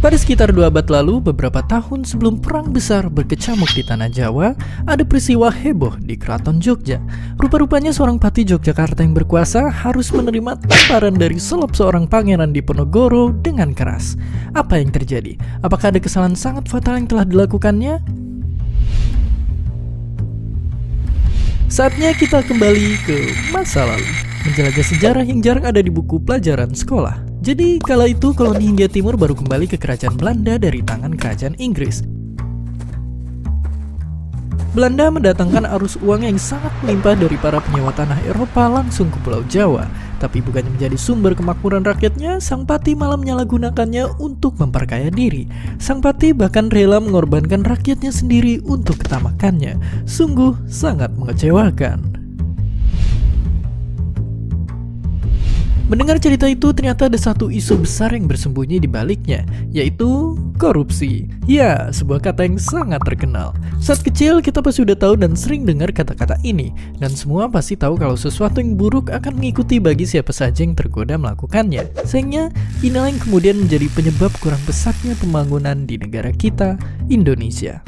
Pada sekitar 2 abad lalu, beberapa tahun sebelum perang besar berkecamuk di tanah Jawa, ada peristiwa heboh di Keraton Jogja. Rupa-rupanya seorang patih Yogyakarta yang berkuasa harus menerima tamparan dari selop seorang pangeran Diponegoro dengan keras. Apa yang terjadi? Apakah ada kesalahan sangat fatal yang telah dilakukannya? Saatnya kita kembali ke masa lalu, menjelajah sejarah yang jarang ada di buku pelajaran sekolah. Jadi kala itu koloni Hindia Timur baru kembali ke kerajaan Belanda dari tangan kerajaan Inggris. Belanda mendatangkan arus uang yang sangat melimpah dari para penyewa tanah Eropa langsung ke Pulau Jawa. Tapi bukannya menjadi sumber kemakmuran rakyatnya, Sang Patih malah menyalahgunakannya untuk memperkaya diri. Sang Patih bahkan rela mengorbankan rakyatnya sendiri untuk ketamakannya. Sungguh sangat mengecewakan. Mendengar cerita itu, ternyata ada satu isu besar yang bersembunyi di baliknya, yaitu korupsi. Ya, sebuah kata yang sangat terkenal. Saat kecil, kita pasti udah tahu dan sering dengar kata-kata ini. Dan semua pasti tahu kalau sesuatu yang buruk akan mengikuti bagi siapa saja yang tergoda melakukannya. Sayangnya, inilah yang kemudian menjadi penyebab kurang pesatnya pembangunan di negara kita, Indonesia.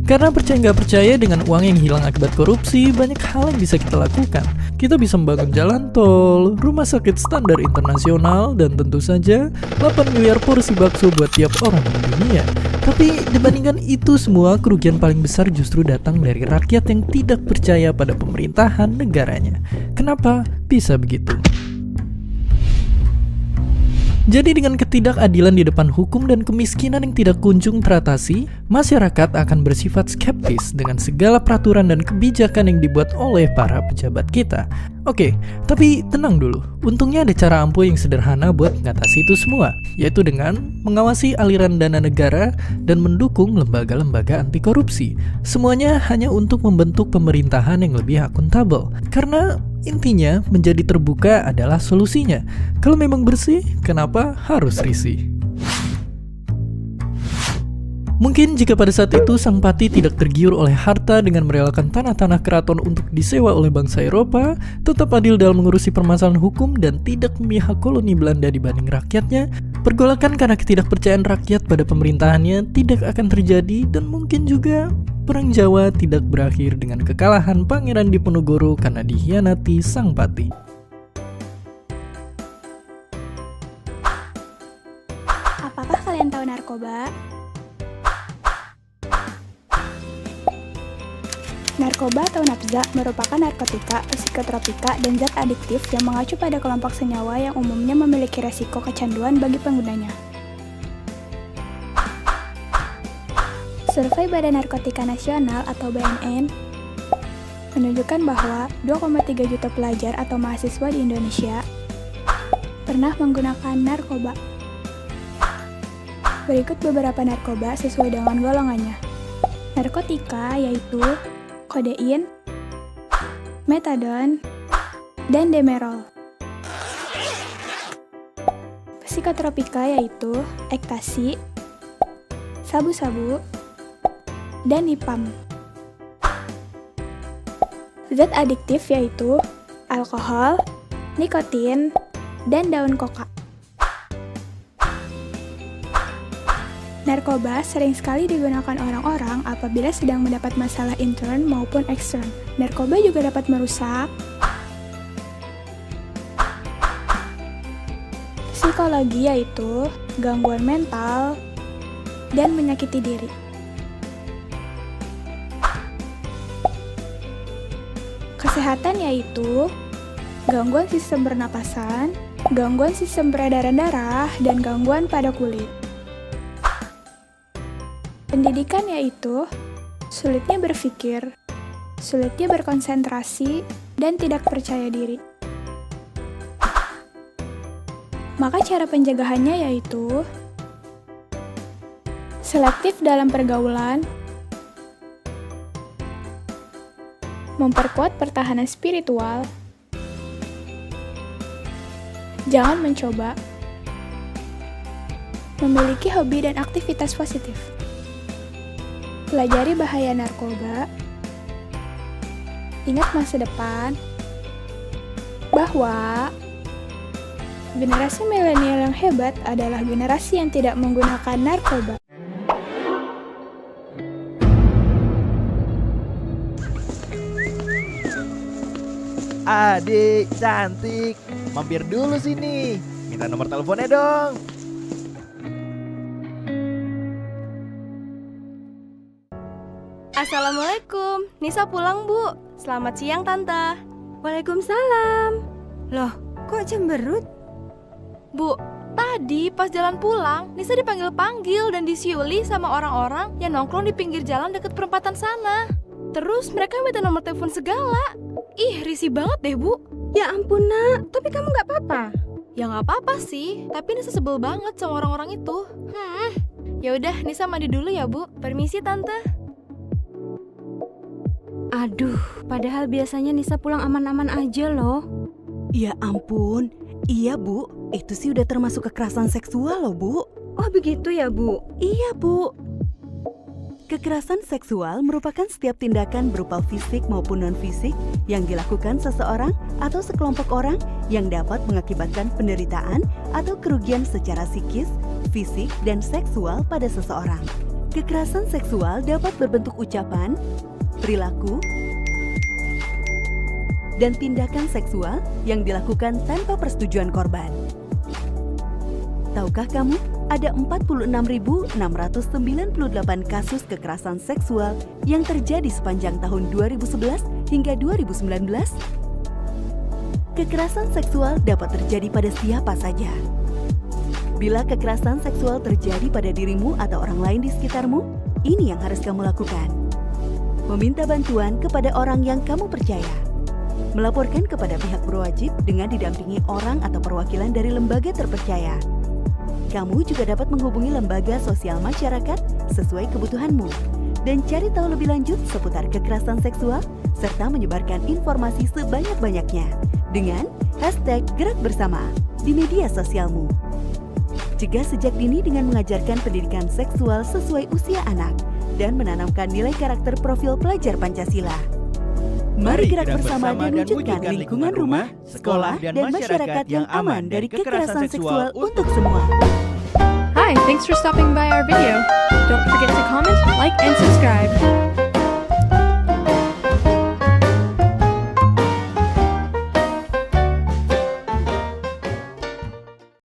Karena percaya nggak percaya dengan uang yang hilang akibat korupsi, banyak hal yang bisa kita lakukan. Kita bisa membangun jalan tol, rumah sakit standar internasional, dan tentu saja 8 miliar porsi bakso buat tiap orang di dunia. Tapi dibandingkan itu semua, kerugian paling besar justru datang dari rakyat yang tidak percaya pada pemerintahan negaranya. Kenapa bisa begitu? Jadi dengan ketidakadilan di depan hukum dan kemiskinan yang tidak kunjung teratasi, masyarakat akan bersifat skeptis dengan segala peraturan dan kebijakan yang dibuat oleh para pejabat kita. Oke, tapi tenang dulu. Untungnya ada cara ampuh yang sederhana buat mengatasi itu semua, yaitu dengan mengawasi aliran dana negara dan mendukung lembaga-lembaga anti korupsi. Semuanya hanya untuk membentuk pemerintahan yang lebih akuntabel. Karena intinya, menjadi terbuka adalah solusinya. Kalau memang bersih, kenapa harus risih? Mungkin jika pada saat itu Sang Patih tidak tergiur oleh harta dengan merelakan tanah-tanah keraton untuk disewa oleh bangsa Eropa, tetap adil dalam mengurusi permasalahan hukum dan tidak memihak koloni Belanda dibanding rakyatnya, pergolakan karena ketidakpercayaan rakyat pada pemerintahannya tidak akan terjadi, dan mungkin juga Perang Jawa tidak berakhir dengan kekalahan Pangeran Diponegoro karena dikhianati Sang Patih. Apakah kalian tahu narkoba? Narkoba atau nafza merupakan narkotika, psikotropika, dan zat adiktif yang mengacu pada kelompok senyawa yang umumnya memiliki resiko kecanduan bagi penggunanya. Survei Badan Narkotika Nasional atau BNN menunjukkan bahwa 2,3 juta pelajar atau mahasiswa di Indonesia pernah menggunakan narkoba. Berikut beberapa narkoba sesuai dengan golongannya. Narkotika yaitu kodein, metadon, dan demerol. Psikotropika yaitu ekstasi, sabu-sabu, dan nipam. Zat adiktif yaitu alkohol, nikotin, dan daun koka. Narkoba sering sekali digunakan orang-orang apabila sedang mendapat masalah intern maupun ekstern. Narkoba juga dapat merusak psikologi yaitu gangguan mental dan menyakiti diri. Kesehatan yaitu gangguan sistem pernapasan, gangguan sistem peredaran darah, dan gangguan pada kulit. Pendidikan yaitu sulitnya berpikir, sulitnya berkonsentrasi, dan tidak percaya diri. Maka cara pencegahannya yaitu selektif dalam pergaulan, memperkuat pertahanan spiritual, jangan mencoba, memiliki hobi dan aktivitas positif. Pelajari bahaya narkoba, ingat masa depan, bahwa Generasi milenial yang hebat adalah generasi yang tidak menggunakan narkoba. Adik cantik, mampir dulu sini. Minta nomor teleponnya dong. Assalamualaikum, Nisa pulang bu. Selamat siang tante. Waalaikumsalam. Loh, kok cemberut? Bu, tadi pas jalan pulang, Nisa dipanggil-panggil dan disiuli sama orang-orang yang nongkrong di pinggir jalan deket perempatan sana. Terus mereka minta nomor telepon segala. Ih, risih banget deh bu. Ya ampun nak, tapi kamu gak apa-apa? Ya gak apa-apa sih, tapi Nisa sebel banget sama orang-orang itu. Ya udah, Nisa mandi dulu ya bu. Permisi tante. Aduh, padahal biasanya Nisa pulang aman-aman aja loh. Ya ampun, iya Bu, itu sih udah termasuk kekerasan seksual loh Bu. Oh begitu ya Bu? Iya Bu. Kekerasan seksual merupakan setiap tindakan berupa fisik maupun non-fisik yang dilakukan seseorang atau sekelompok orang yang dapat mengakibatkan penderitaan atau kerugian secara psikis, fisik, dan seksual pada seseorang. Kekerasan seksual dapat berbentuk ucapan, perilaku, dan tindakan seksual yang dilakukan tanpa persetujuan korban. Tahukah kamu, ada 46.698 kasus kekerasan seksual yang terjadi sepanjang tahun 2011 hingga 2019? Kekerasan seksual dapat terjadi pada siapa saja. Bila kekerasan seksual terjadi pada dirimu atau orang lain di sekitarmu, ini yang harus kamu lakukan. Meminta bantuan kepada orang yang kamu percaya. Melaporkan kepada pihak berwajib dengan didampingi orang atau perwakilan dari lembaga terpercaya. Kamu juga dapat menghubungi lembaga sosial masyarakat sesuai kebutuhanmu dan cari tahu lebih lanjut seputar kekerasan seksual serta menyebarkan informasi sebanyak-banyaknya dengan #gerakbersama di media sosialmu. Cegah sejak dini dengan mengajarkan pendidikan seksual sesuai usia anak dan menanamkan nilai karakter profil pelajar Pancasila. Mari gerak bersama dan wujudkan lingkungan rumah, sekolah, dan masyarakat yang aman dari kekerasan seksual untuk semua. Hi, thanks for stopping by our video. Don't forget to comment, like, and subscribe.